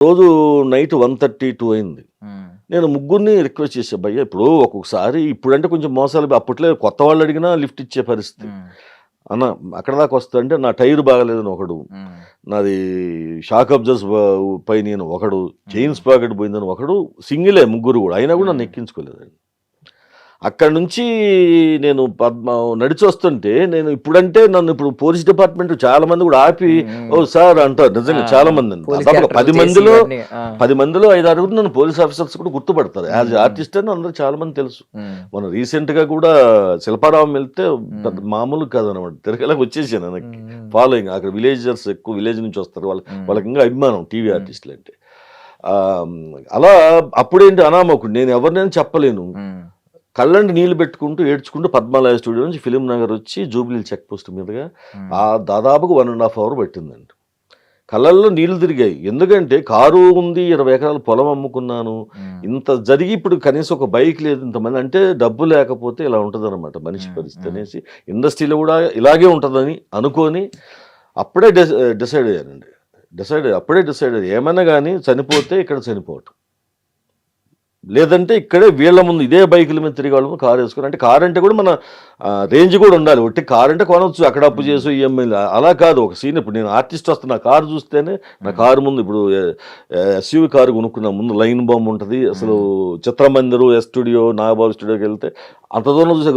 రోజు నైట్ 1:32 అయింది. హ్మ్. నేను ముగ్గురిని రిక్వెస్ట్ చేశా, భయ్యా ఇప్పుడు ఒక్కొక్కసారి ఇప్పుడంటే కొంచెం మోసాలు అప్పట్లో కొత్త వాళ్ళు అడిగినా లిఫ్ట్ ఇచ్చే పరిస్థితి. హ్మ్. అన్న అక్కడ దాకా వస్తా అంటే నా టైర్ బాగాలేదని ఒకడు, హ్మ్. నాది షాక్ అబ్జర్స్ పోయినాయని ఒకడు, చైన్స్ పాకెట్ పోయిందని ఒకడు, సింగిలే ముగ్గురు కూడా, అయినా కూడా నన్ను ఎక్కించుకోలేదండి. అక్కడి నుంచి నేను నడిచి వస్తుంటే నేను ఇప్పుడంటే నన్ను ఇప్పుడు పోలీస్ డిపార్ట్మెంట్ చాలా మంది కూడా ఆపి ఓ సార్ అంటారు, నిజంగా చాలా మంది అండి. పోలీస్ దాదాపు క్యారెక్టర్లు 10 చేసి మందిలో ఇవన్నీ. 10 మందిలో 5-6 నన్ను పోలీస్ ఆఫీసర్స్ కూడా గుర్తుపడతారు యాజ్ ఆర్టిస్ట్ అని అందరూ చాలా మంది తెలుసు. మనం రీసెంట్ గా కూడా శిల్పారావం వెళ్తే పెద్ద మామూలు కాదనమాట, తిరగలాగా వచ్చేసాను వెనక్కి. ఫాలోయింగ్ అక్కడ విలేజర్స్ ఎక్కువ విలేజ్ నుంచి వస్తారు, వాళ్ళకి ఇంకా అభిమానం టీవీ ఆర్టిస్టులు అంటే. ఆ, అలా అప్పుడేంటి అనామకుడు, నేను ఎవరినైనా చెప్పలేను, కళ్ళండి నీళ్లు పెట్టుకుంటూ ఏడ్చుకుంటూ పద్మాలయ స్టూడియో నుంచి ఫిలిం నగర్ వచ్చి జూబ్లీ చెక్ పోస్ట్ మీదుగా దాదాపుగా 1.5 hours పట్టిందండి. కళ్ళల్లో నీళ్లు తిరిగాయి, ఎందుకంటే కారు ఉంది, 20 ఎకరాల పొలం అమ్ముకున్నాను, ఇంత జరిగి ఇప్పుడు కనీసం ఒక బైక్ లేదు, ఇంతమంది అంటే డబ్బు లేకపోతే ఇలా ఉంటుంది అనమాట మనిషి పరిస్థితి అనేసి, ఇండస్ట్రీలో కూడా ఇలాగే ఉంటుందని అనుకొని అప్పుడే డిసైడ్ అయ్యానండి. అప్పుడే డిసైడ్ అయ్యాను, ఏమైనా కానీ చనిపోతే ఇక్కడ చనిపోవటం, లేదంటే ఇక్కడే వీళ్ళ ముందు ఇదే బైకుల మీద తిరిగి వాళ్ళము కారు వేసుకుని, అంటే కారు అంటే కూడా మన రేంజ్ కూడా ఉండాలి, ఒట్టి కారు అంటే కొనవచ్చు అక్కడ అప్పు చేసి ఈఎంఐలు, అలా కాదు. ఒక సీన్, ఇప్పుడు నేను ఆర్టిస్ట్ వస్తున్నా, కారు చూస్తేనే నా కారు ముందు, ఇప్పుడు ఎస్యూవి కారు కొనుక్కున్నా, ముందు లైన్ బాంబు ఉంటుంది, అసలు చిత్రమందిరు, ఎస్ స్టూడియో, నాగబాబు స్టూడియోకి వెళ్తే అంత దూరం చూసే